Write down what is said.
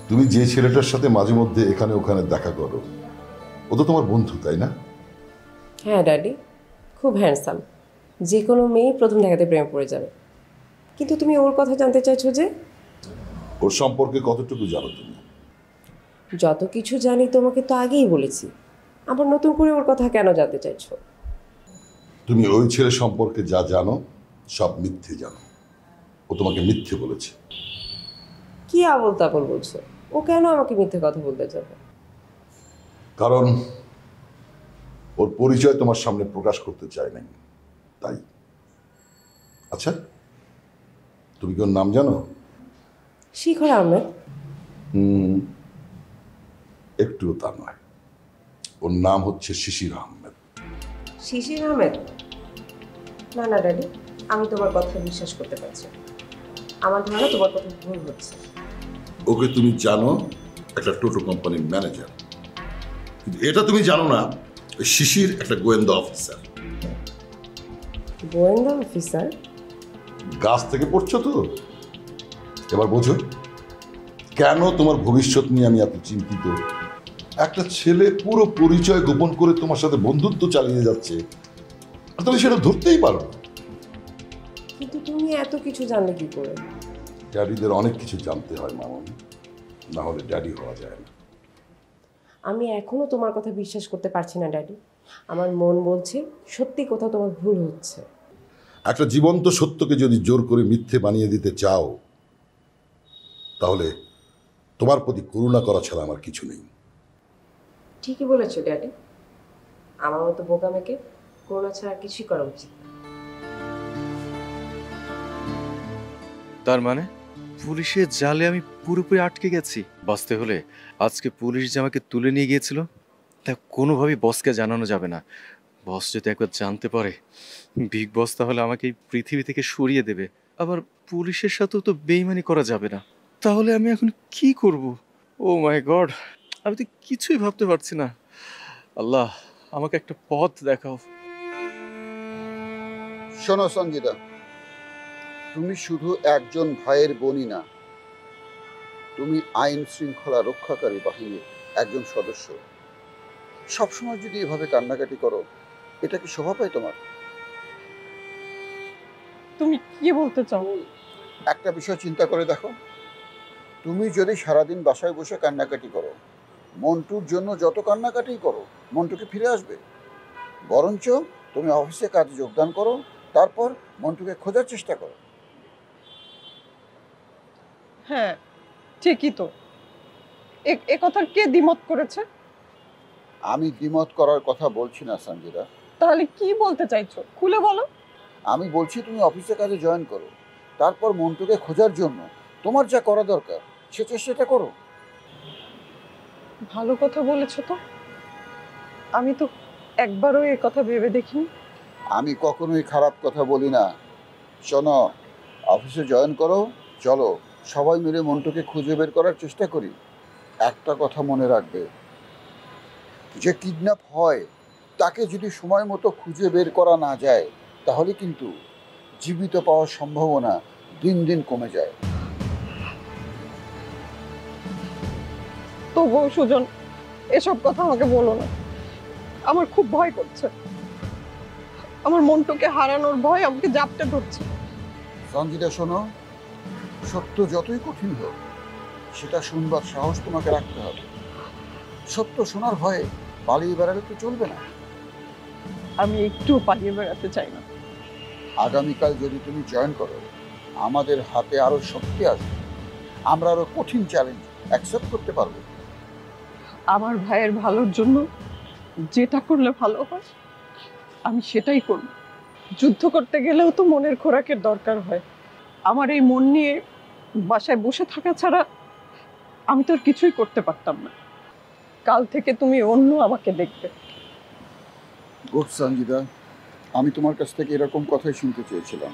তুমি যে ছেলেটার সাথে মাঝে মধ্যে এখানে ওখানে দেখা করো, ও তো তোমার বন্ধু, তাই না? হ্যাঁ ড্যাডি, খুব হ্যান্ডসাম। যে কোনো মেয়ে প্রথম দেখাতে প্রেমে পড়ে যাবে। কিন্তু তুমি ওর কথা জানতে চাইছো যে? ওর সম্পর্কে কতটুকু জানো তুমি? যত কিছু জানি তোমাকে তো আগেই বলেছি, আবার নতুন করে ওর কথা কেন জানতে চাইছো? তুমি ওই ছেলে সম্পর্কে যা জানো সব মিথ্যে জানো। ও তোমাকে মিথ্যে বলেছে। কি আবল তাবল বলছো? ও কেন আমাকে মিথ্যে কথা বলতে যাবে? কারণ ওর পরিচয় তোমার সামনে প্রকাশ করতে চায় নাই, তাই। আচ্ছা, তুমি কি ওর নাম জানো? শিখর আহমেদ। একটুও তা নয়। ওর নাম হচ্ছে শিশির আহমেদ। শিশির আহমেদ? না না ড্যাডি, আমি তোমার কথা বিশ্বাস করতে পারছি না। আমার ধারণা তোমার কথা ভুল হচ্ছে। ওকে তুমি জানো একটা টোটো কোম্পানির ম্যানেজার, কিন্তু এটা তুমি জানো না ওই শিশির একটা গোয়েন্দা অফিসার। গোয়েন্দা অফিসার? গাছ থেকে পড়ছো তো, এবার বোঝো কেন তোমার ভবিষ্যৎ নিয়ে আমি এত চিন্তিত। একটা ছেলে পুরো পরিচয় গোপন করে তোমার সাথে বন্ধুত্ব চালিয়ে যাচ্ছে, আর তুমি সেটা ধরতেই পারো না। কিন্তু তুমি এত কিছু জানলে কি করে? ড্যাডিদের অনেক কিছু জানতে হয় মামনি, না হলে ড্যাডি হওয়া যায় না। আমি এখনো তোমার কথা বিশ্বাস করতে পারছি না ড্যাডি। আমার মন বলছে সত্যি কোথাও তোমার ভুল হচ্ছে। একটা জীবন্ত সত্যকে যদি জোর করে মিথ্যে বানিয়ে দিতে চাও, তাহলে তোমার প্রতি করুণা করা ছাড়া আমার কিছু নেই। ঠিকই বলেছো ড্যাডি, আমার মতো বোকা মেয়েকে করোনা ছাড়া কিছুই করা উচিত না। তার মানে পুলিশের জালে আমি পুরোপুরি আটকে গেছি। বাঁচতে হলে আজকে পুলিশ যে আমাকে তুলে নিয়ে গিয়েছিল তা কোনোভাবেই বসকে জানানো যাবে না। বস যদি একবার জানতে পারে, বিগ বস তাহলে আমাকে এই পৃথিবী থেকে সরিয়ে দেবে। আবার পুলিশের সাথেও তো বেইমানি করা যাবে না। তাহলে আমি এখন কি করব? ও মাই গড, আমি তো কিছুই ভাবতে পারছি না। আল্লাহ, আমাকে একটা পথ দেখাও। শোনো সঞ্জিতা, তুমি শুধু একজন ভাইয়ের বোনই না, তুমি আইন শৃঙ্খলা রক্ষাকারী বাহিনীর একজন সদস্য। সবসময় যদি এভাবে কান্নাকাটি করো, এটা কি শোভা পায় তোমার? তুমি কি বলতে চাও? একটা বিষয় চিন্তা করে দেখো, তুমি যদি সারাদিন বাসায় বসে কান্নাকাটি করো, মন্টুর জন্য যত কান্নাকাটি করো, মন্টুকে ফিরে আসবে? বরঞ্চ তুমি অফিসে কাজে যোগদান করো, তারপর মন্টুকে খোঁজার চেষ্টা করো। হ্যাঁ, ঠিকই তো। এ কথা কে দ্বিমত করেছে? আমি দ্বিমত করার কথা বলছি না সঞ্জিতা, তাহলে কি বলতে চাইছো, খুলে বলো। আমি বলছি তুমি অফিসে কাজে জয়েন করো, তারপর মন্টুকে খোঁজার জন্য তোমার যা করা দরকার সে চেষ্টাটা করো। ভালো কথা বলেছো তো, আমি তো একবারও এ কথা ভেবে দেখিনি। আমি কখনোই খারাপ কথা বলি না। শোনো, অফিসে জয়েন করো, চলো সবাই মিলে মন্টুকে খুঁজে বের করার চেষ্টা করি। একটা কথা মনে রাখবে, যে কিডন্যাপ হয় তাকে যদি সময় মতো খুঁজে বের করা না যায়, তাহলে কিন্তু জীবিত পাওয়ার সম্ভাবনা দিন দিন কমে যায়। তবুও সুজন, এসব কথা আমাকে বলো না। আমার খুব ভয় করছে। আমার মনটাকে হারানোর ভয় আমাকে জাপটে ধরছে। সঞ্জিতা শোনো, সত্য যতই কঠিন হোক, সেটা শুনবার সাহস তোমাকে রাখতে হবে। সত্য শোনার ভয়ে পালিয়ে বেড়ালে তো চলবে না। আমি একটুও পালিয়ে বেড়াতে চাই না। আগামীকাল যদি তুমি জয়েন করো, আমাদের হাতে আরো শক্তি আসবে। আমরা আরো কঠিন চ্যালেঞ্জ অ্যাকসেপ্ট করতে পারবো। আমার ভাইয়ের ভালোর জন্য যেটা করলে ভালো হয় আমি সেটাই করব। যুদ্ধ করতে গেলেও তো মনের খোরাকের দরকার হয়। আমার এই মন নিয়ে বাসায় বসে থাকা ছাড়া আমি তো আর কিছুই করতে পারতাম না। কাল থেকে তুমি অন্য আমাকে দেখবে। গুড সঞ্জিদা, আমি তোমার কাছ থেকে এরকম কথাই শুনতে চেয়েছিলাম।